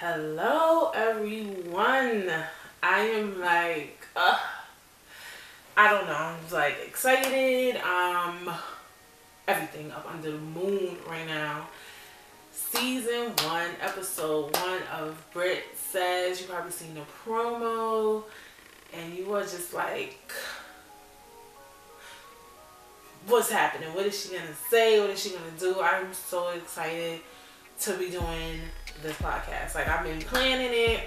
Hello everyone. I am I don't know, I'm just like excited. Everything up under the moon right now. Season 1, episode 1 of Britt Says. You probably seen the promo and you were just like, what's happening? What is she gonna say? What is she gonna do? I'm so excited to be doing this podcast. Like, I've been planning it,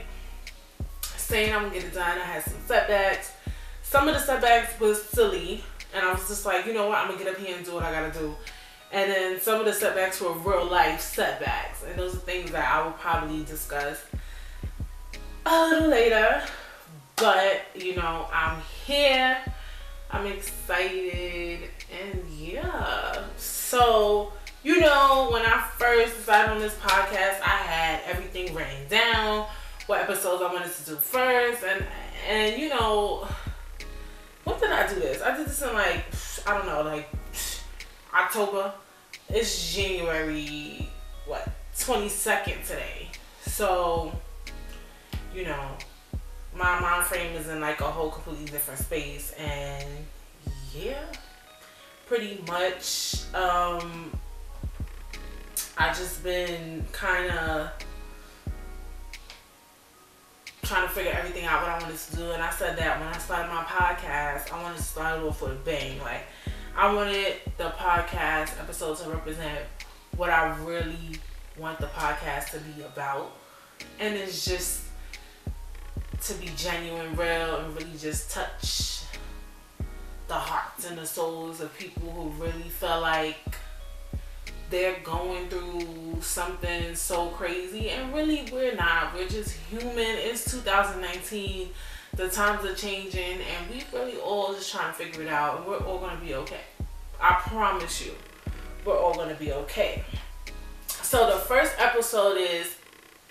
saying I'm gonna get it done. I had some setbacks. Some of the setbacks was silly, and I was just like, you know what, I'm gonna get up here and do what I gotta do. And then some of the setbacks were real life setbacks, and those are things that I will probably discuss a little later. But you know, I'm here, I'm excited, and yeah. So you know, when I first decided on this podcast, I had everything written down, what episodes I wanted to do first, and you know, when did I do this? I did this in October. It's January 22nd today. So, you know, my mind frame is in like a whole completely different space, and yeah, pretty much. I just been kind of trying to figure everything out what I wanted to do, and I said that when I started my podcast, I wanted to start it off with a bang. Like, I wanted the podcast episode to represent what I really want the podcast to be about, and it's just to be genuine, real, and really just touch the hearts and the souls of people who really feel like they're going through something so crazy, and really we're not. We're just human. It's 2019. The times are changing, and we really all just trying to figure it out, and we're all going to be okay. I promise you, we're all going to be okay. So the first episode is,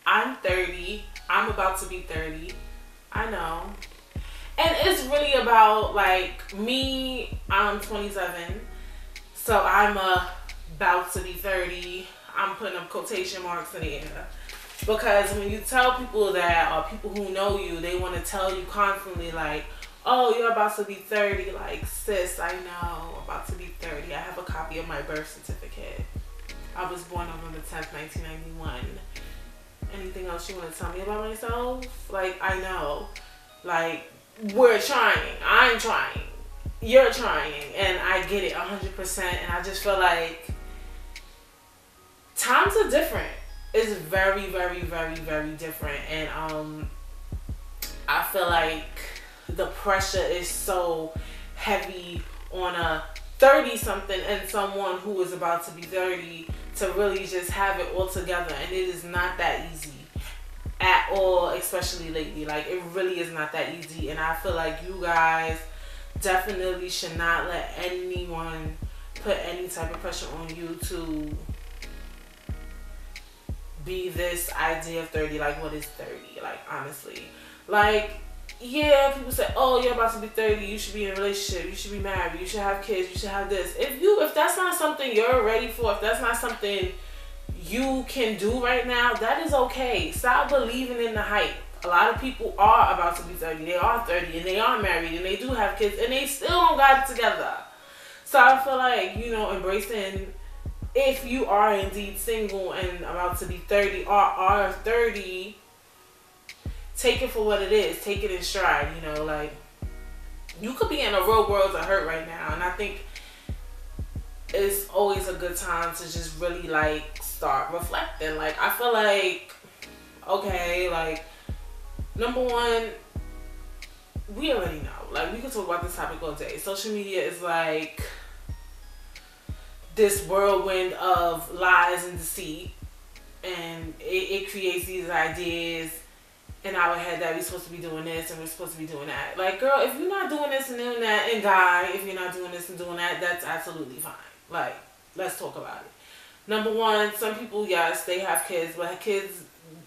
I'm 30. I'm about to be 30. I know. And it's really about, like, me. I'm 27. So I'm about to be 30. I'm putting up quotation marks in the air, because when you tell people that, or people who know you, they want to tell you constantly like, oh, you're about to be 30. Like, sis, I know, I'm about to be 30. I have a copy of my birth certificate. I was born November 10th, 1991. Anything else you want to tell me about myself? Like, I know. Like, we're trying. I'm trying. You're trying. And I get it 100%. And I just feel like times are different. It's very, very, very, very different. And I feel like the pressure is so heavy on a 30-something and someone who is about to be 30 to really just have it all together. And it is not that easy at all, especially lately. Like, it really is not that easy. And I feel like you guys definitely should not let anyone put any type of pressure on you to be this idea of 30. Like, what is 30? Like, honestly. Like, yeah, people say, oh, you're about to be 30, you should be in a relationship, you should be married, you should have kids, you should have this. If that's not something you're ready for, if that's not something you can do right now, that is okay. Stop believing in the hype. A lot of people are about to be 30. They are 30 and they are married and they do have kids and they still don't got it together. So I feel like, you know, embracing, if you are indeed single and about to be 30 or are 30, take it for what it is. Take it in stride, you know, like, you could be in a real world of hurt right now, and I think it's always a good time to just really, like, start reflecting. Like, I feel like, okay, like, number one, we already know. Like, we could talk about this topic all day. Social media is like this whirlwind of lies and deceit, and it creates these ideas in our head that we're supposed to be doing this and we're supposed to be doing that. Like, girl, if you're not doing this and doing that, and guy, if you're not doing this and doing that, that's absolutely fine. Like, let's talk about it. Number one, some people, yes, they have kids, but kids,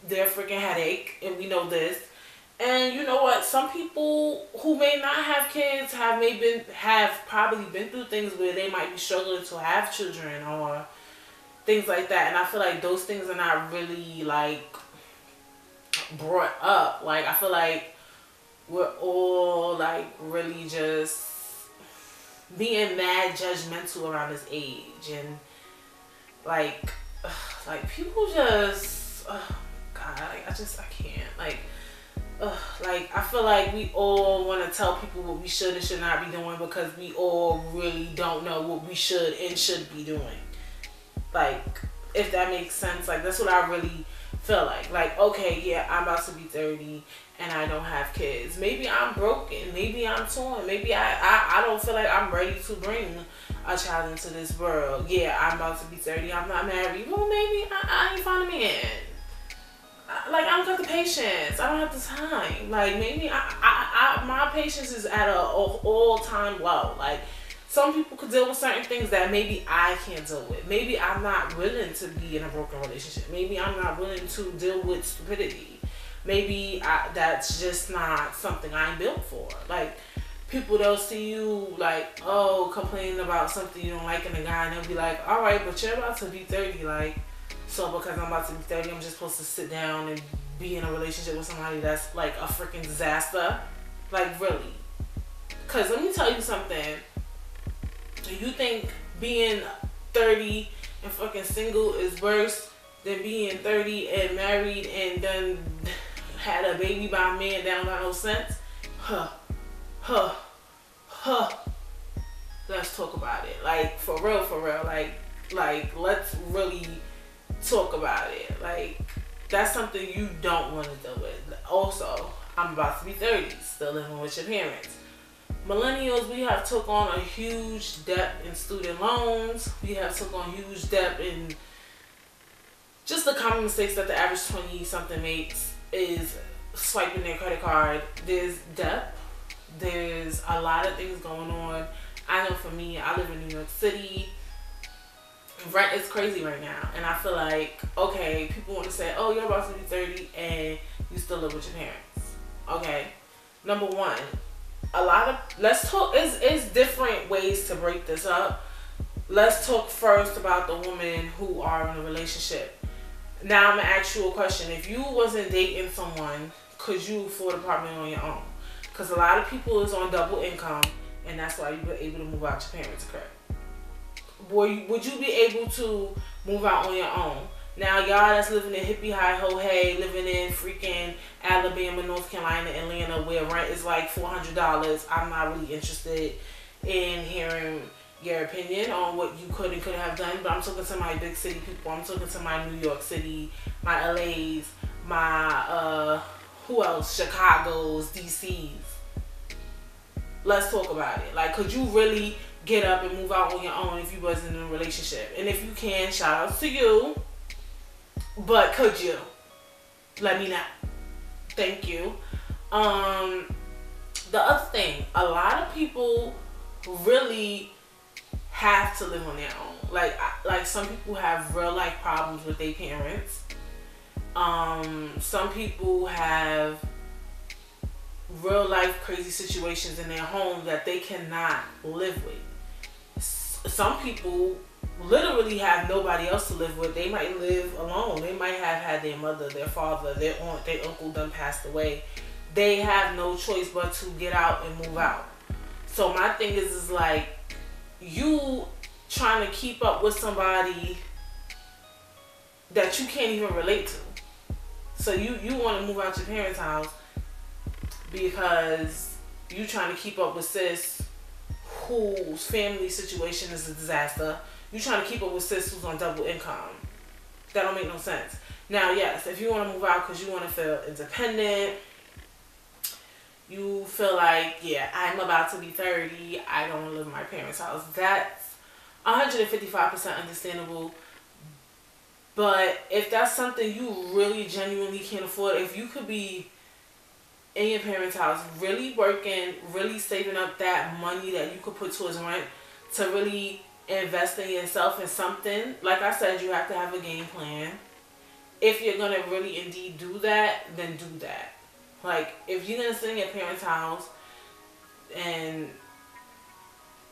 they're a freaking headache, and we know this. And you know what? Some people who may not have kids have probably been through things where they might be struggling to have children or things like that. And I feel like those things are not really, like, brought up. Like, I feel like we're all like really just being mad judgmental around this age, and like people just God, like, I can't, like I feel like we all want to tell people what we should and should not be doing because we all really don't know what we should and should be doing. Like, if that makes sense, like that's what I really feel like. Like, okay, yeah, I'm about to be 30 and I don't have kids. Maybe I'm broken. Maybe I'm torn. Maybe I don't feel like I'm ready to bring a child into this world. Yeah, I'm about to be 30. I'm not married. Well, maybe I ain't find a man. Like, I don't got the patience. I don't have the time. Like, maybe my patience is at a all-time low. Like, some people could deal with certain things that maybe I can't deal with. Maybe I'm not willing to be in a broken relationship. Maybe I'm not willing to deal with stupidity. Maybe that's just not something I'm built for. Like, people, they'll see you, like, oh, complaining about something you don't like in a guy, and they'll be like, all right, but you're about to be 30, like, so because I'm about to be 30, I'm just supposed to sit down and be in a relationship with somebody that's, like, a freaking disaster? Like, really? Because let me tell you something. Do you think being 30 and fucking single is worse than being 30 and married and then had a baby by a man that don't got no sense? Let's talk about it. Like, for real. Like, let's really talk about it. Like, that's something you don't want to deal with. Also, I'm about to be 30, still living with your parents. Millennials, we have took on a huge debt in student loans. We have took on huge debt in just the common mistakes that the average 20-something makes is swiping their credit card. There's debt. There's a lot of things going on. I know for me, I live in New York City. Rent is crazy right now. And I feel like, okay, people want to say, oh, you're about to be 30 and you still live with your parents. Okay. Number one, let's talk, it's different ways to break this up. Let's talk first about the women who are in a relationship. Now I'm going to ask you a question. If you wasn't dating someone, could you afford an apartment on your own? Because a lot of people is on double income, and that's why you were able to move out your parents' crib. Would you be able to move out on your own? Now, y'all that's living in hippie hi-ho hey, living in freaking Alabama, North Carolina, Atlanta, where rent is like $400, I'm not really interested in hearing your opinion on what you could and couldn't have done. But I'm talking to my big city people. I'm talking to my New York City, my LAs, my who else? Chicago's, DC's. Let's talk about it. Like, could you really get up and move out on your own if you wasn't in a relationship? And if you can, shout out to you. But could you? Let me know. Thank you. The other thing, a lot of people really have to live on their own. Like some people have real life problems with their parents. Some people have real life crazy situations in their home that they cannot live with. Some people literally have nobody else to live with. They might live alone. They might have had their mother, their father, their aunt, their uncle done passed away. They have no choice but to get out and move out. So my thing is like, you trying to keep up with somebody that you can't even relate to. So you want to move out your parents' house because you trying to keep up with sis whose family situation is a disaster. You trying to keep up with sis who's on double income. That don't make no sense. Now, yes, if you want to move out because you want to feel independent, you feel like, yeah, I'm about to be 30, I don't want to live in my parents' house. That's 155% understandable. But if that's something you really genuinely can't afford, if you could be in your parents' house, really working, really saving up that money that you could put towards rent to really invest in yourself in something, like I said, you have to have a game plan. If you're going to really indeed do that, then do that. Like, if you're going to sit in your parents' house and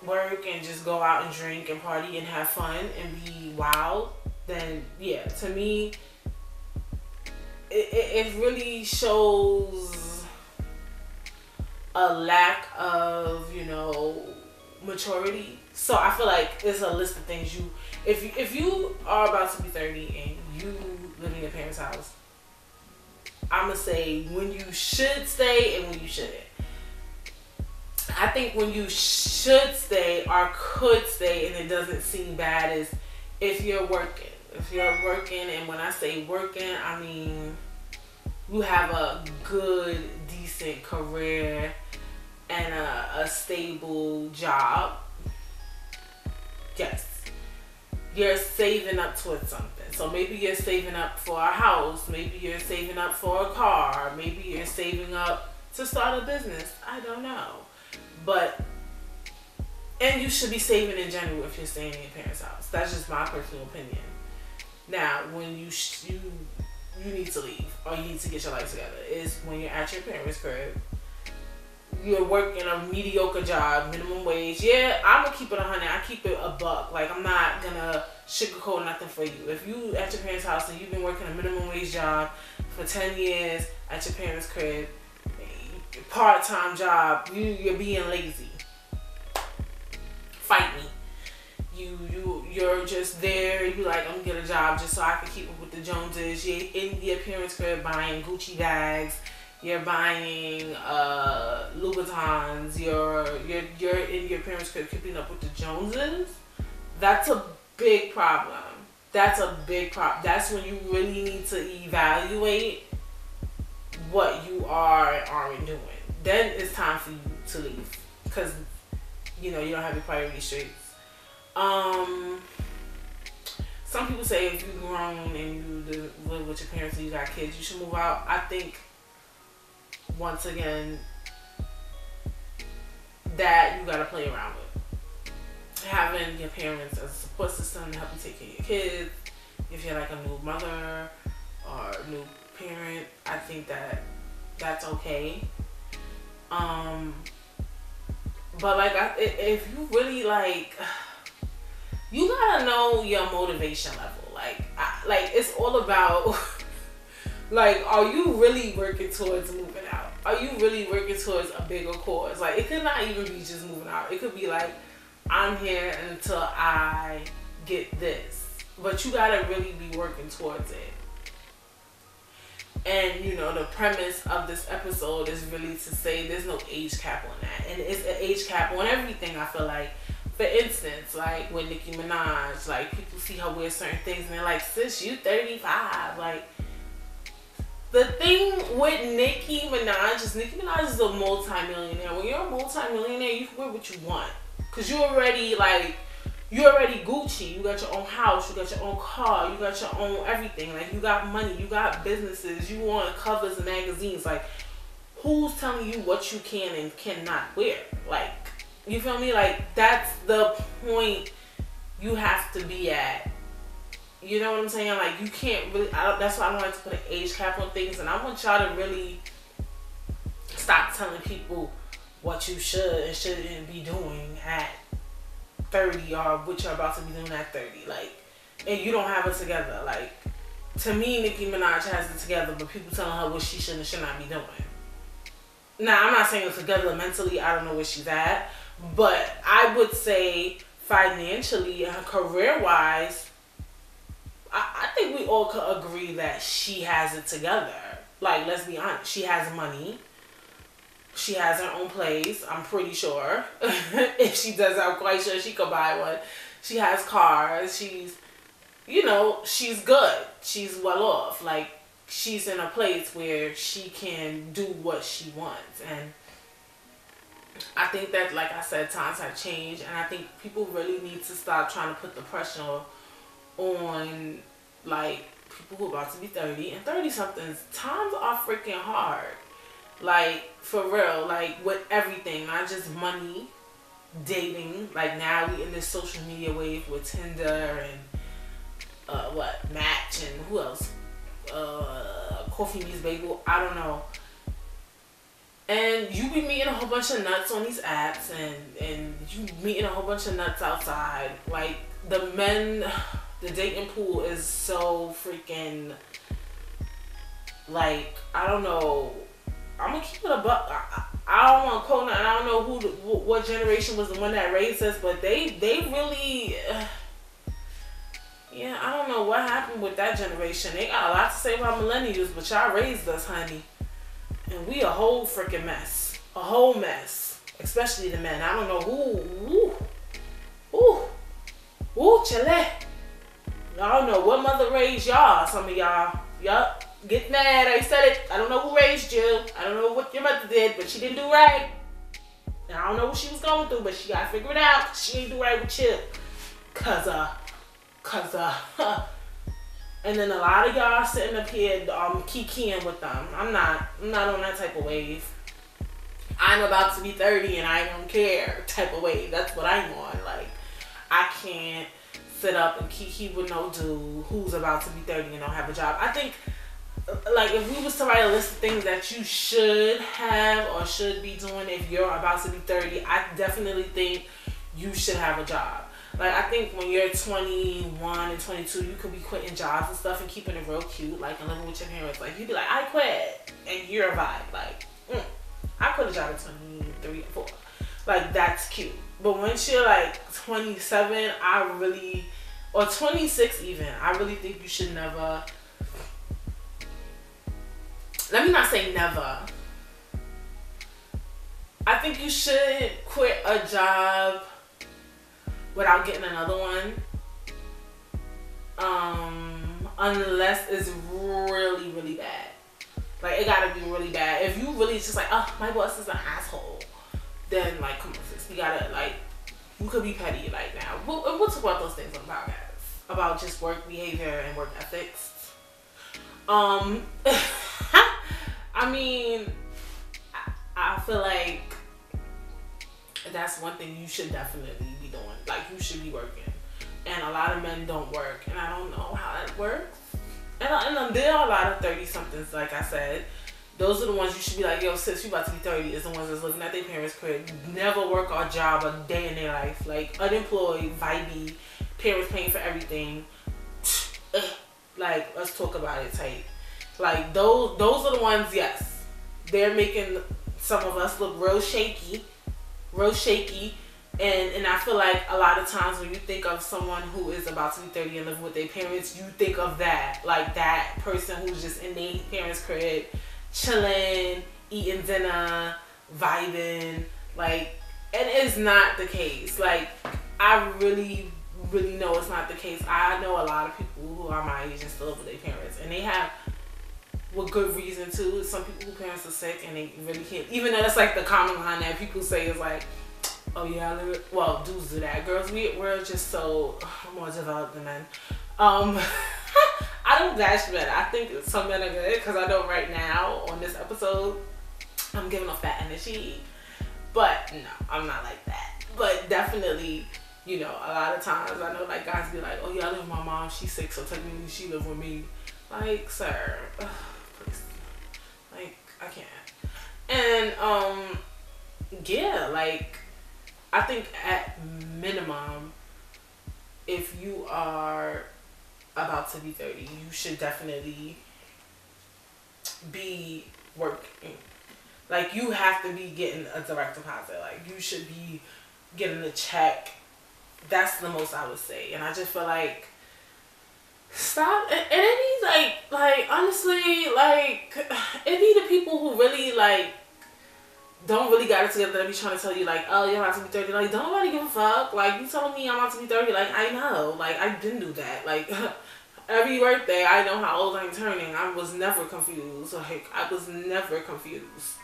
work and just go out and drink and party and have fun and be wild, then yeah, to me, it really shows a lack of, you know, maturity. So I feel like it's a list of things if you are about to be 30 and you live in your parents' house, I'm gonna say when you should stay and when you shouldn't. I think when you should stay or could stay and it doesn't seem bad is if you're working. If you're working, and when I say working, I mean you have a good, decent career and a stable job. Yes. You're saving up towards something. So maybe you're saving up for a house. Maybe you're saving up for a car. Maybe you're saving up to start a business. I don't know. But, and you should be saving in general if you're staying in your parents' house. That's just my personal opinion. Now, when you need to leave or you need to get your life together is when you're at your parents' crib. You're working a mediocre job, minimum wage. Yeah, I'm gonna keep it 100. I keep it a buck. Like, I'm not gonna sugarcoat nothing for you. If you at your parents' house and you've been working a minimum wage job for 10 years at your parents' crib, part-time job, you're being lazy. Fight me. You're just there. You like, I'm gonna get a job just so I can keep up with the Joneses. You're in your parents' crib buying Gucci bags. You're buying Louboutins. You're in your parents' crib keeping up with the Joneses. That's a big problem. That's a big problem. That's when you really need to evaluate what you are and aren't doing. Then it's time for you to leave because you know you don't have your priorities straight. Some people say if you're grown and you live with your parents and you got kids, you should move out. I think once again that you gotta play around with having your parents as a support system to help you take care of your kids. If you're like a new mother or a new parent, I think that's okay. But like if you really like, you gotta know your motivation level. Like it's all about like, are you really working towards moving out? Are you really working towards a bigger cause? Like, it could not even be just moving out. It could be like, I'm here until I get this. But you gotta really be working towards it. And, you know, the premise of this episode is really to say there's no age cap on that. And it's an age cap on everything, I feel like. For instance, like with Nicki Minaj, like people see her wear certain things and they're like, sis, you 35. Like, the thing with Nicki Minaj is a multi-millionaire. When you're a multi-millionaire, you can wear what you want. Because you're already Gucci. You got your own house. You got your own car. You got your own everything. Like, you got money. You got businesses. You on covers of magazines. Like, who's telling you what you can and cannot wear? Like, you feel me? Like, that's the point you have to be at. You know what I'm saying? Like, you can't really, that's why I don't like to put an age cap on things. And I want y'all to really stop telling people what you should and shouldn't be doing at 30 or what you're about to be doing at 30. Like, and you don't have it together. Like, to me, Nicki Minaj has it together, but people telling her what she should and should not be doing. Now, I'm not saying it's together mentally. I don't know where she's at. But I would say financially and career-wise, I think we all could agree that she has it together. Like, let's be honest. She has money. She has her own place, I'm pretty sure. If she does, I'm quite sure she could buy one. She has cars. She's, you know, she's good. She's well off. Like, she's in a place where she can do what she wants. And I think that, like I said, times have changed. And I think people really need to stop trying to put the pressure on, like, people who are about to be 30 and 30-somethings. Times are freaking hard. Like, for real. Like, with everything. Not just money, dating. Like, now we in this social media wave with Tinder and, Match and who else? Coffee Meets Bagel. I don't know. And you be meeting a whole bunch of nuts on these apps. And you meeting a whole bunch of nuts outside. Like, the dating pool is so freaking Like, I don't know. I'm gonna keep it a buck. I don't want to quote nothing. I don't know what generation was the one that raised us, but they really, yeah, I don't know what happened with that generation. They got a lot to say about millennials, but y'all raised us, honey, and we a whole freaking mess, a whole mess. Especially the men. I don't know chile. I don't know what mother raised y'all. Some of y'all, yup. Get mad, I said it. I don't know who raised you. I don't know what your mother did, but she didn't do right. And I don't know what she was going through, but she got to figure it out. She ain't do right with you. And then a lot of y'all sitting up here kikiing with them. I'm not on that type of wave. I'm about to be 30 and I don't care type of wave. That's what I'm on. Like, I can't sit up and kiki with no dude who's about to be 30 and don't have a job. I think, like, if we was to write a list of things that you should have or should be doing if you're about to be 30, I definitely think you should have a job. Like, I think when you're 21 and 22, you could be quitting jobs and stuff and keeping it real cute, like, and living with your parents. Like, you'd be like, I quit, and you're a vibe. Like, I quit a job at 23 or 4. Like, that's cute. But once you're, like, 27, or 26 even, I really think you should never... Let me not say never. I think you should quit a job without getting another one. Unless it's really, really bad. Like, it gotta be really bad. If you really just like, oh, my boss is an asshole, then, like, come on, sis. You gotta, like, you could be petty, like, now. We'll talk about those things on the podcast. About just work behavior and work ethics. I mean, I feel like that's one thing you should definitely be doing. Like, you should be working. And a lot of men don't work. And I don't know how that works. And there are a lot of 30-somethings, like I said. Those are the ones you should be like, yo, sis, you about to be 30. Is the ones that's looking at their parents' crib. Never work or job a day in their life. Like, unemployed, vibey, parents paying for everything. Like, let's talk about it tight. Like, those are the ones, yes. They're making some of us look real shaky. And I feel like a lot of times when you think of someone who is about to be 30 and living with their parents, you think of that. Like, that person who's just in their parents' crib, chilling, eating dinner, vibing. Like, and it's not the case. Like, I really, really know it's not the case. I know a lot of people who are my age and still live with their parents. And they have... with good reason too. Some people whose parents are sick and they really can't. Even though that's like the common line that people say is like, oh yeah, well, dudes do that. Girls, we're just so more developed than men. I don't bash men. I think some men are good because I know right now on this episode I'm giving off that energy, but no, I'm not like that. But definitely, you know, a lot of times I know like guys be like, oh yeah, I live with my mom. She's sick, so technically she live with me. Like, sir. Like, I can't. And, yeah, like, I think at minimum, if you are about to be 30, you should definitely be working. Like, you have to be getting a direct deposit. Like, you should be getting a check. That's the most I would say. And I just feel like, stop. And it be like honestly, like, it be the people who really like don't really got it together that be trying to tell you like, oh, you're about to be 30. Like, don't nobody give a fuck. Like, you telling me I'm about to be 30. Like, I know. Like, I didn't do that. Like, every birthday I know how old I'm turning. I was never confused. Like, I was never confused.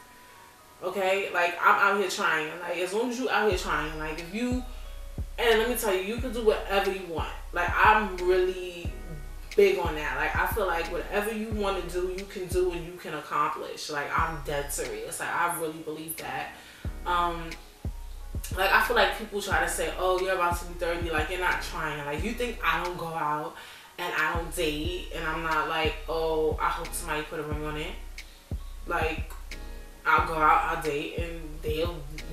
Okay? Like, I'm out here trying. Like, as long as you out here trying. Like, if you, and let me tell you, you can do whatever you want. Like, I'm really big on that. Like, I feel like whatever you want to do, you can do and you can accomplish. Like, I'm dead serious. Like, I really believe that. Like, I feel like people try to say, oh, you're about to be 30. Like, you're not trying. Like, you think I don't go out and I don't date and I'm not like, oh, I hope somebody put a ring on it. Like, I'll go out, I'll date, and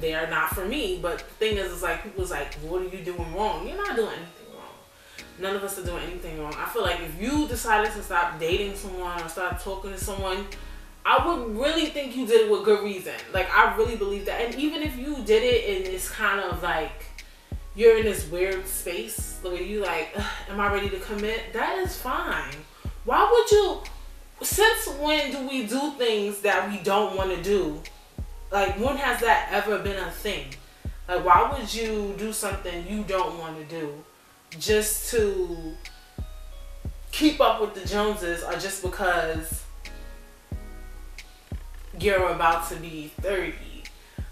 they are not for me. But the thing is, it's like, people's like, what are you doing wrong? You're not doing anything wrong. None of us are doing anything wrong. I feel like if you decided to stop dating someone or start talking to someone, I would really think you did it with good reason. Like, I really believe that. And even if you did it and it's kind of like you're in this weird space where you like, am I ready to commit? That is fine. Why would you? Since when do we do things that we don't want to do? Like, when has that ever been a thing? Like, why would you do something you don't want to do just to keep up with the Joneses, or just because you're about to be 30?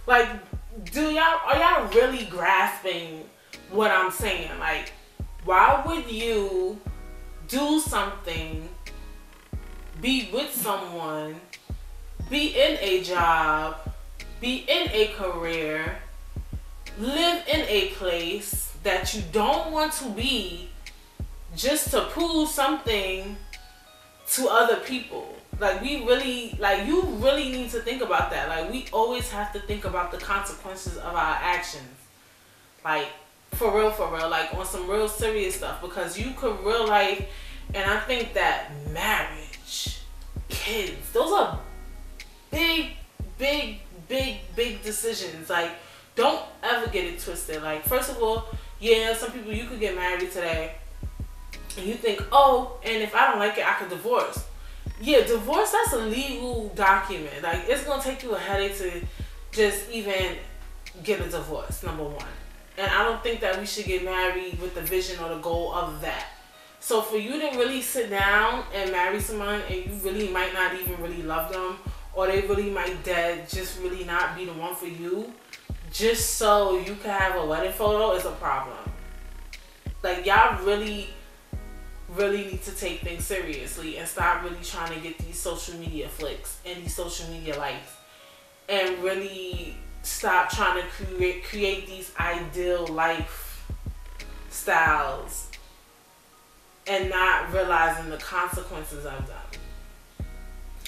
Like, are y'all really grasping what I'm saying? Like, why would you do something, be with someone, be in a job, be in a career, live in a place that you don't want to be, just to prove something to other people? Like, you really need to think about that. Like, we always have to think about the consequences of our actions. Like, for real, like on some real serious stuff. Because you could real life, and I think that marriage, kids, those are big decisions. Like, don't ever get it twisted. Like, first of all, yeah, some people, you could get married today and you think, oh, and if I don't like it, I could divorce. Yeah, divorce, that's a legal document. Like, it's going to take you a headache to just even get a divorce, number one. And I don't think that we should get married with the vision or the goal of that. So for you to really sit down and marry someone and you really might not even really love them, or they really might just really not be the one for you, just so you can have a wedding photo, is a problem. Like, y'all really need to take things seriously and stop really trying to get these social media flicks and these social media likes, and really stop trying to create these ideal life styles and not realizing the consequences of them.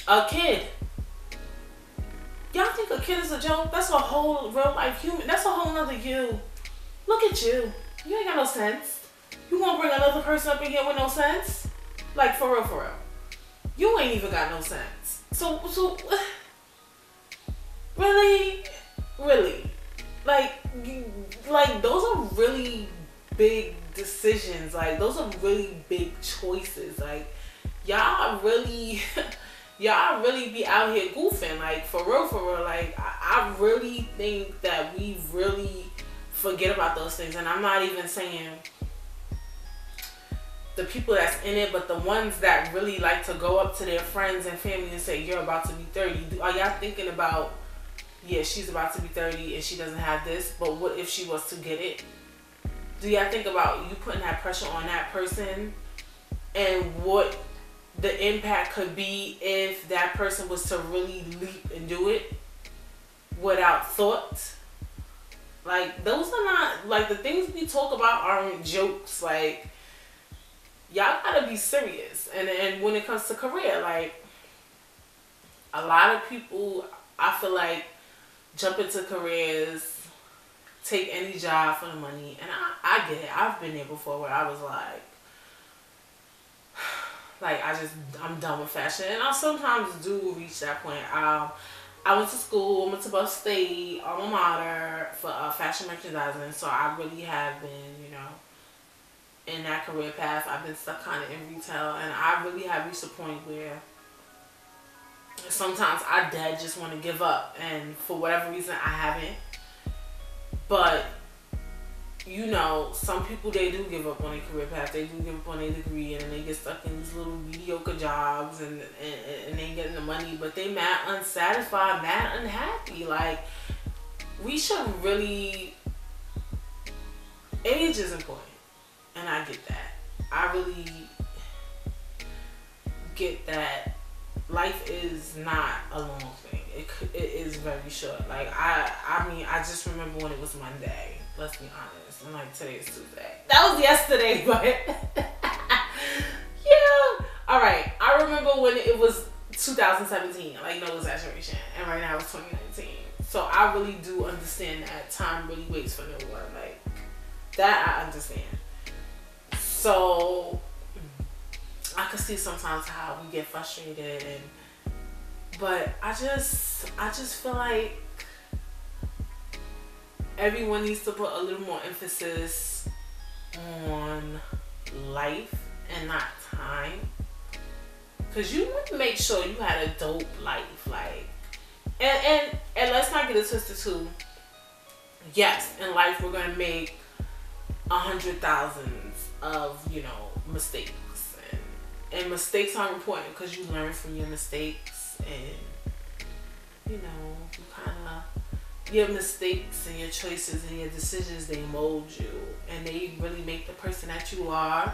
A kid. Y'all think a kid is a joke? That's a whole real life human. That's a whole nother you. Look at you. You ain't got no sense. You gonna bring another person up in here with no sense? Like, for real. You ain't even got no sense. So really? Like, those are really big decisions. Like, those are really big choices. Like, y'all really be out here goofing. Like, for real. Like, I really think that we really forget about those things. And I'm not even saying the people that's in it, but the ones that really like to go up to their friends and family and say, you're about to be 30. Are y'all thinking about, yeah, she's about to be 30 and she doesn't have this, but what if she was to get it? Do y'all think about you putting that pressure on that person and what the impact could be if that person was to really leap and do it without thought? Like, those are not, like, the things we talk about aren't jokes. Like, y'all gotta be serious. And when it comes to career, like, a lot of people, I feel like, jump into careers, take any job for the money. And I get it. I've been there before where I was like, I'm done with fashion. And I sometimes do reach that point. I went to school, I went to Buff State, alma mater, for fashion merchandising. So I really have been, in that career path. I've been stuck kind of in retail, and I really have reached a point where sometimes I just want to give up, and for whatever reason I haven't. But some people, they do give up on their career path, they do give up on their degree, and then they get stuck in these little mediocre jobs and they ain't getting the money, but they mad unsatisfied, mad unhappy. Like, we should really, age is important. And I get that. I really get that life is not a long thing. It is very short. Like, I just remember when it was Monday. Let's be honest. And like, today is Tuesday. That was yesterday, but yeah. Alright. I remember when it was 2017. Like, no exaggeration. And right now it's 2019. So I really do understand that time really waits for no one. Like, that I understand. So I could see sometimes how we get frustrated, but I just feel like everyone needs to put a little more emphasis on life and not time. Cause you want to make sure you had a dope life, like, and let's not get it twisted too. Yes, in life we're gonna make 100,000 of mistakes, and mistakes are important because you learn from your mistakes, and you kind of your mistakes and your choices and your decisions, they mold you and they really make the person that you are.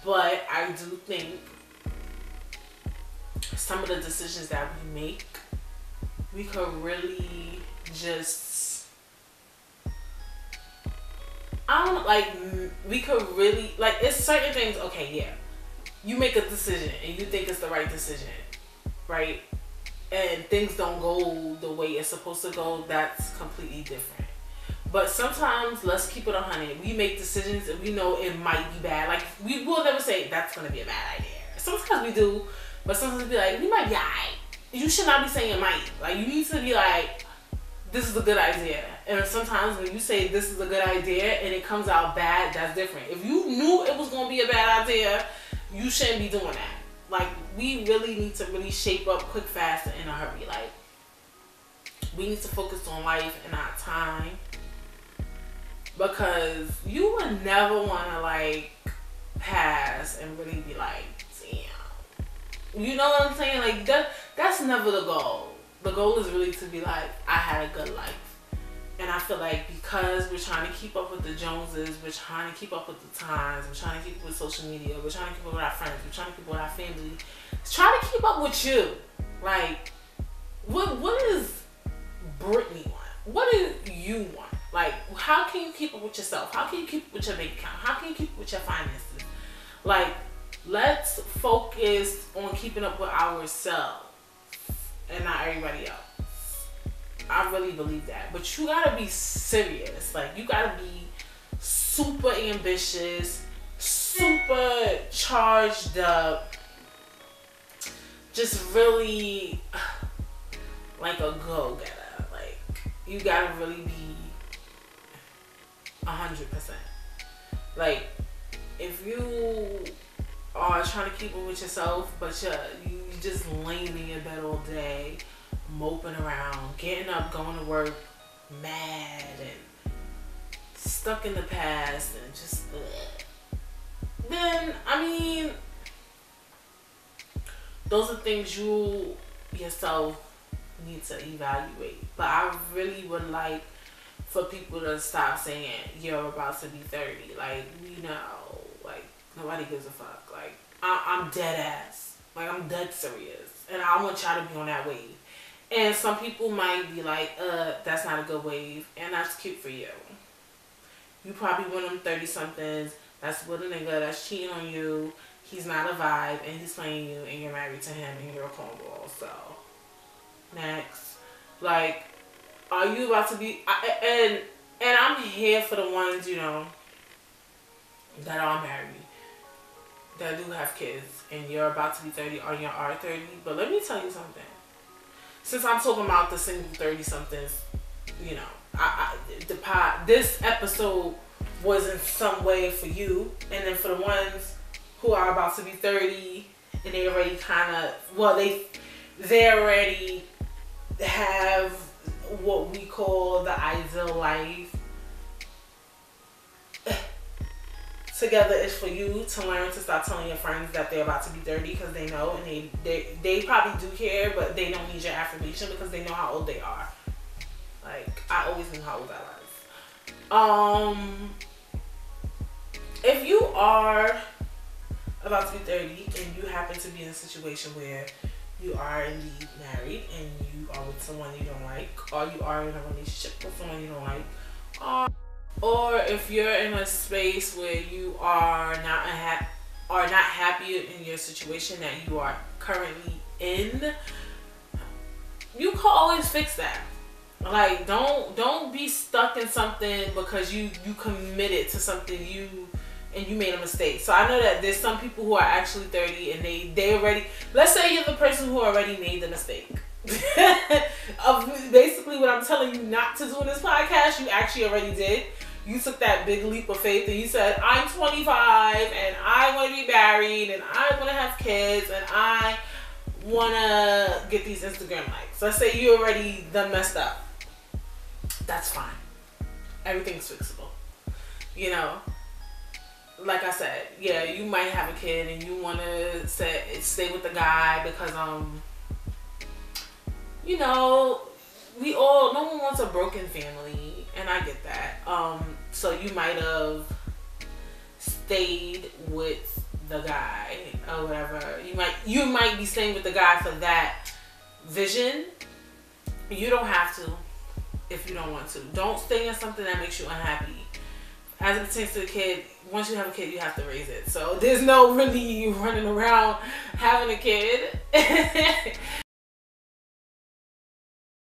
But I do think some of the decisions that we make, we could really just, we could really, like, it's certain things, okay, yeah, you make a decision and you think it's the right decision, right? And things don't go the way it's supposed to go, that's completely different. But sometimes, let's keep it 100, we make decisions and we know it might be bad. Like, we will never say that's going to be a bad idea. Sometimes we do, but sometimes we be like, we might be alright. You should not be saying it might. Like, you need to be like, this is a good idea. And sometimes when you say this is a good idea and it comes out bad, that's different. If you knew it was going to be a bad idea, you shouldn't be doing that. Like, we really need to really shape up quick, fast, and in a hurry. Like, we need to focus on life and not time. Because you would never want to, like, pass and really be like, damn. You know what I'm saying? Like, that's never the goal. The goal is really to be like, I had a good life. And I feel like because we're trying to keep up with the Joneses, we're trying to keep up with the times, we're trying to keep up with social media, we're trying to keep up with our friends, we're trying to keep up with our family, try to keep up with you. Like, what does Brittany want? What do you want? Like, how can you keep up with yourself? How can you keep up with your bank account? How can you keep up with your finances? Like, let's focus on keeping up with ourselves and not everybody else. I really believe that. But you gotta be serious. Like, you gotta be super ambitious, super charged up, just really like a go-getter. Like, you gotta really be 100%. Like, if you are trying to keep up with yourself, but you just laying in your bed all day, moping around, getting up, going to work, mad and stuck in the past and just then, I mean, those are things you yourself need to evaluate. But I really would like for people to stop saying you're about to be 30. Like, like, nobody gives a fuck. Like, I'm dead ass. Like, I'm dead serious. And I want y'all to be on that wave. And some people might be like, that's not a good wave. And that's cute for you. You probably one of them 30-somethings that's with a nigga that's cheating on you. He's not a vibe and he's playing you and you're married to him and you're a cornball. So, next. Like, are you about to be... And I'm here for the ones, that are married, that do have kids, and you're about to be 30 or you are 30. But let me tell you something. Since I'm talking about the single 30-somethings, this episode was in some way for you. And then for the ones who are about to be 30 and they already they already have what we call the ideal life. Together is for you to learn to stop telling your friends that they're about to be 30 because they know, and they probably do care, but they don't need your affirmation because they know how old they are. Like, I always knew how old I was. If you are about to be 30 and you happen to be in a situation where you are indeed married and you are with someone you don't like, or you are in a relationship with someone you don't like, or if you're in a space where you are not happy in your situation that you are currently in, you can always fix that. Like, don't be stuck in something because you committed to something you and you made a mistake. So I know that there's some people who are actually 30 and they already, let's say you're the person who already made the mistake of basically what I'm telling you not to do in this podcast. You actually already did. You took that big leap of faith and you said, I'm 25 and I want to be married and I want to have kids and I want to get these Instagram likes. Let's say you already done messed up. That's fine. Everything's fixable. You know, like I said, yeah, you might have a kid and you want to stay with the guy because, you know, no one wants a broken family, and I get that. So you might have stayed with the guy or whatever. You might be staying with the guy for that vision. You don't have to if you don't want to. Don't stay in something that makes you unhappy. As it pertains to the kid, once you have a kid, you have to raise it. So there's no really running around having a kid.